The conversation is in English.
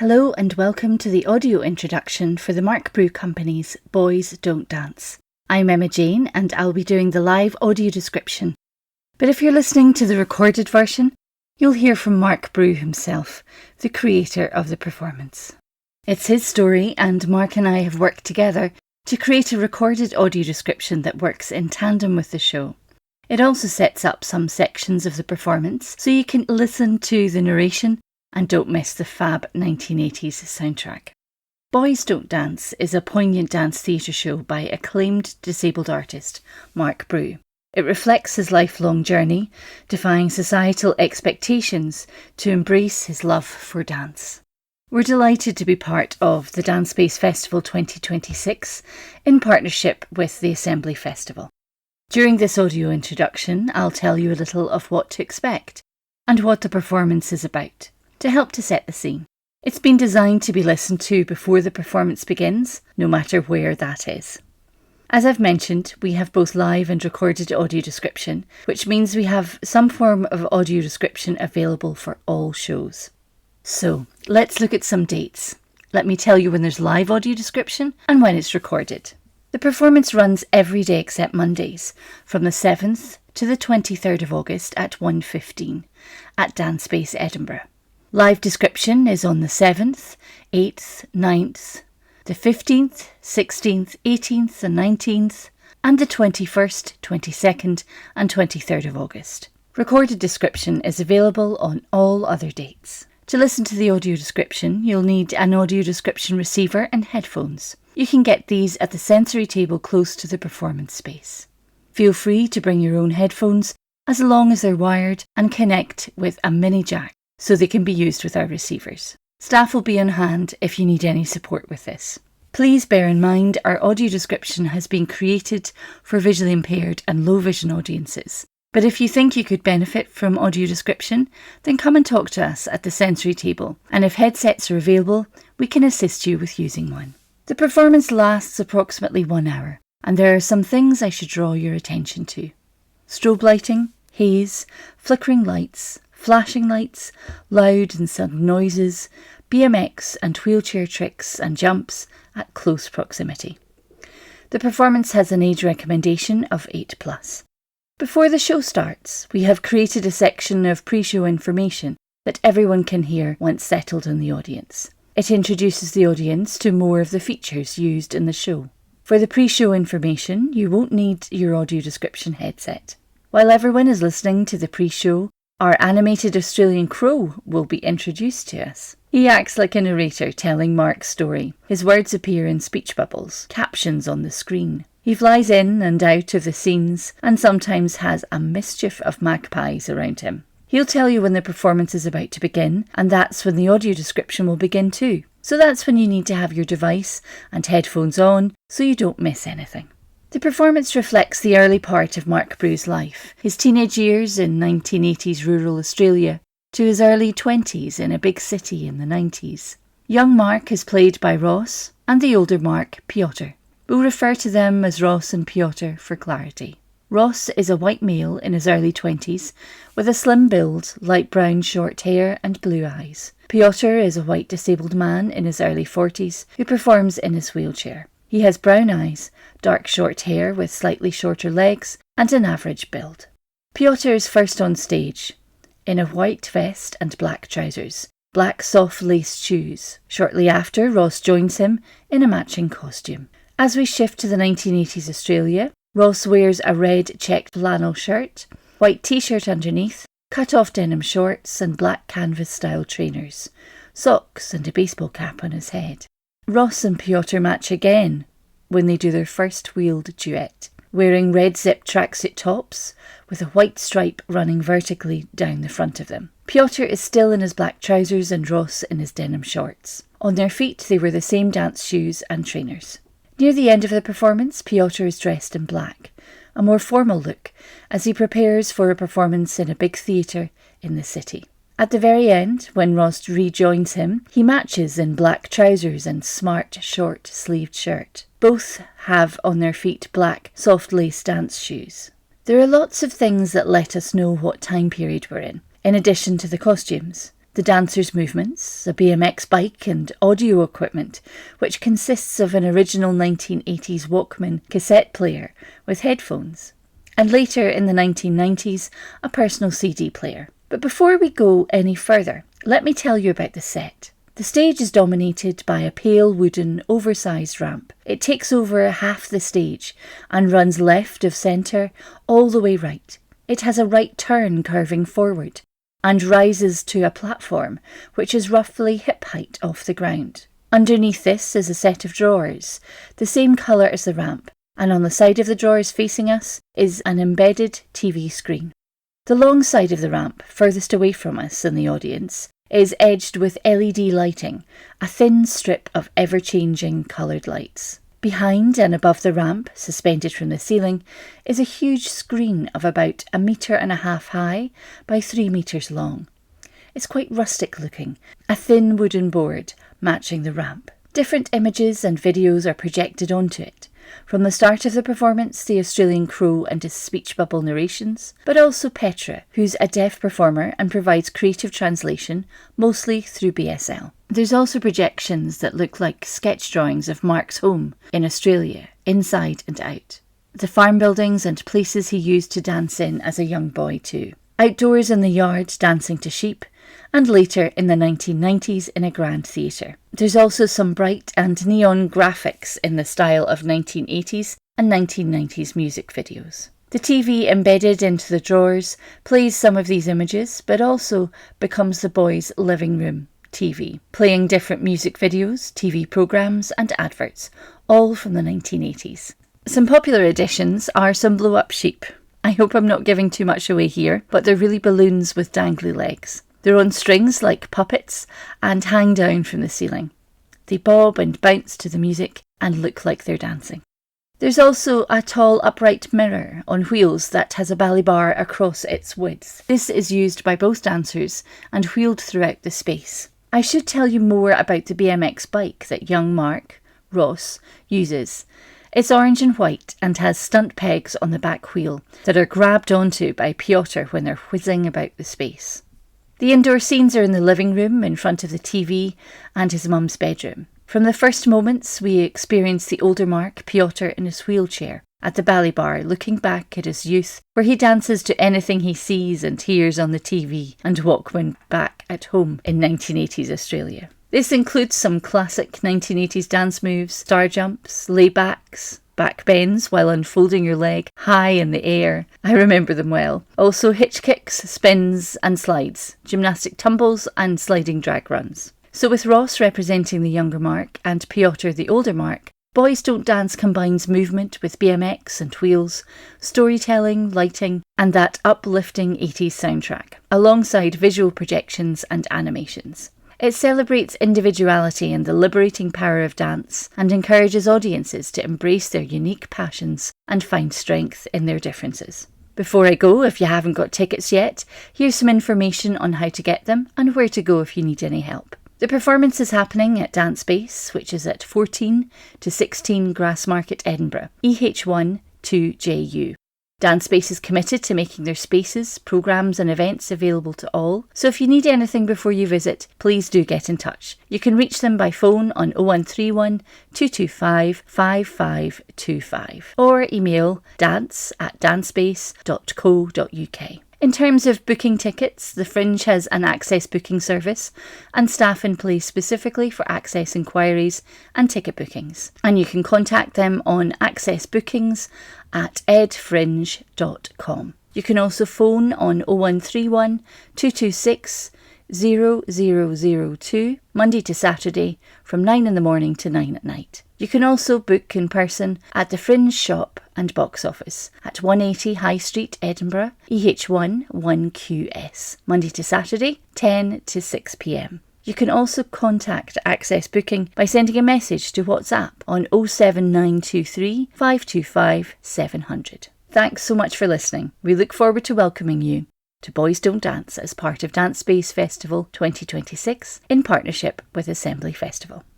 Hello and welcome to the audio introduction for the Marc Brew Company's Boys Don't Dance. I'm Emma Jane and I'll be doing the live audio description. But if you're listening to the recorded version, you'll hear from Marc Brew himself, the creator of the performance. It's his story and Marc and I have worked together to create a recorded audio description that works in tandem with the show. It also sets up some sections of the performance so you can listen to the narration and don't miss the fab 1980s soundtrack. Boys Don't Dance is a poignant dance theatre show by acclaimed disabled artist Marc Brew. It reflects his lifelong journey, defying societal expectations to embrace his love for dance. We're delighted to be part of the Dance Space Festival 2026 in partnership with the Assembly Festival. During this audio introduction, I'll tell you a little of what to expect and what the performance is about, to help to set the scene. It's been designed to be listened to before the performance begins, no matter where that is. As I've mentioned, we have both live and recorded audio description, which means we have some form of audio description available for all shows. So, let's look at some dates. Let me tell you when there's live audio description and when it's recorded. The performance runs every day except Mondays, from the 7th to the 23rd of August at 1:15 at Dance Space Edinburgh. Live description is on the 7th, 8th, 9th, the 15th, 16th, 18th and 19th, and the 21st, 22nd and 23rd of August. Recorded description is available on all other dates. To listen to the audio description, you'll need an audio description receiver and headphones. You can get these at the sensory table close to the performance space. Feel free to bring your own headphones as long as they're wired and connect with a mini jack, so they can be used with our receivers. Staff will be on hand if you need any support with this. Please bear in mind our audio description has been created for visually impaired and low vision audiences. But if you think you could benefit from audio description, then come and talk to us at the sensory table, and if headsets are available, we can assist you with using one. The performance lasts approximately 1 hour, and there are some things I should draw your attention to. Strobe lighting, haze, flickering lights, flashing lights, loud and sudden noises, BMX and wheelchair tricks and jumps at close proximity. The performance has an age recommendation of 8+. Before the show starts, we have created a section of pre-show information that everyone can hear once settled in the audience. It introduces the audience to more of the features used in the show. For the pre-show information, you won't need your audio description headset. While everyone is listening to the pre-show, our animated Australian crow will be introduced to us. He acts like a narrator telling Marc's story. His words appear in speech bubbles, captions on the screen. He flies in and out of the scenes and sometimes has a mischief of magpies around him. He'll tell you when the performance is about to begin, and that's when the audio description will begin too. So that's when you need to have your device and headphones on so you don't miss anything. The performance reflects the early part of Marc Brew's life, his teenage years in 1980s rural Australia to his early 20s in a big city in the 90s. Young Marc is played by Ross and the older Marc, Piotr. We'll refer to them as Ross and Piotr for clarity. Ross is a white male in his early 20s with a slim build, light brown short hair and blue eyes. Piotr is a white disabled man in his early 40s who performs in his wheelchair. He has brown eyes, dark short hair with slightly shorter legs and an average build. Piotr is first on stage in a white vest and black trousers, black soft laced shoes. Shortly after, Ross joins him in a matching costume. As we shift to the 1980s Australia, Ross wears a red checked flannel shirt, white t-shirt underneath, cut-off denim shorts and black canvas-style trainers, socks and a baseball cap on his head. Ross and Piotr match again when they do their first wheeled duet, wearing red zip tracksuit tops with a white stripe running vertically down the front of them. Piotr is still in his black trousers and Ross in his denim shorts. On their feet they wear the same dance shoes and trainers. Near the end of the performance, Piotr is dressed in black, a more formal look, as he prepares for a performance in a big theatre in the city. At the very end, when Ross rejoins him, he matches in black trousers and smart, short-sleeved shirt. Both have on their feet black, soft-lace dance shoes. There are lots of things that let us know what time period we're in addition to the costumes. the dancer's movements, a BMX bike and audio equipment, which consists of an original 1980s Walkman cassette player with headphones, and later in the 1990s, a personal CD player. But before we go any further, let me tell you about the set. The stage is dominated by a pale wooden oversized ramp. It takes over half the stage and runs left of centre all the way right. It has a right turn curving forward and rises to a platform which is roughly hip height off the ground. Underneath this is a set of drawers, the same colour as the ramp, and on the side of the drawers facing us is an embedded TV screen. The long side of the ramp, furthest away from us in the audience, is edged with LED lighting, a thin strip of ever-changing coloured lights. Behind and above the ramp, suspended from the ceiling, is a huge screen of about 1.5 metres high by 3 metres long. It's quite rustic looking, a thin wooden board matching the ramp. Different images and videos are projected onto it. From the start of the performance, the Australian Crow and his speech bubble narrations, but also Petra, who's a deaf performer and provides creative translation, mostly through BSL. There's also projections that look like sketch drawings of Marc's home in Australia, inside and out. The farm buildings and places he used to dance in as a young boy too. Outdoors in the yard dancing to sheep, and later in the 1990s in a grand theatre. There's also some bright and neon graphics in the style of 1980s and 1990s music videos. The TV embedded into the drawers plays some of these images, but also becomes the boys' living room TV, playing different music videos, TV programmes and adverts, all from the 1980s. Some popular additions are some blow-up sheep. I hope I'm not giving too much away here, but they're really balloons with dangly legs. They're on strings like puppets and hang down from the ceiling. They bob and bounce to the music and look like they're dancing. There's also a tall upright mirror on wheels that has a ballet bar across its width. This is used by both dancers and wheeled throughout the space. I should tell you more about the BMX bike that young Marc, Ross, uses. It's orange and white and has stunt pegs on the back wheel that are grabbed onto by Piotr when they're whizzing about the space. The indoor scenes are in the living room in front of the TV and his mum's bedroom. From the first moments, we experience the older Marc, Piotr, in his wheelchair at the ballet bar, looking back at his youth, where he dances to anything he sees and hears on the TV and Walkman back at home in 1980s Australia. This includes some classic 1980s dance moves, star jumps, laybacks, back bends while unfolding your leg high in the air. I remember them well. Also hitch kicks, spins and slides, gymnastic tumbles and sliding drag runs. So with Ross representing the younger Marc and Piotr the older Marc, Boys Don't Dance combines movement with BMX and wheels, storytelling, lighting and that uplifting 80s soundtrack, alongside visual projections and animations. It celebrates individuality and the liberating power of dance and encourages audiences to embrace their unique passions and find strength in their differences. Before I go, if you haven't got tickets yet, here's some information on how to get them and where to go if you need any help. The performance is happening at Dance Space, which is at 14 to 16 Grassmarket, Edinburgh, EH1 2JU. Dance Space is committed to making their spaces, programmes and events available to all, so if you need anything before you visit, please do get in touch. You can reach them by phone on 0131 225 5525 or email dance@dancespace.co.uk. In terms of booking tickets, the Fringe has an access booking service and staff in place specifically for access inquiries and ticket bookings. And you can contact them on accessbookings@edfringe.com. You can also phone on 0131 226 0002 Monday to Saturday from 9 in the morning to 9 at night. You can also book in person at the Fringe shop and box office at 180 High Street, Edinburgh, EH1 1QS, Monday to Saturday, 10 to 6 p.m. You can also contact Access Booking by sending a message to WhatsApp on 07923 525 700. Thanks so much for listening. We look forward to welcoming you to Boys Don't Dance as part of Dance Space Festival 2026 in partnership with Assembly Festival.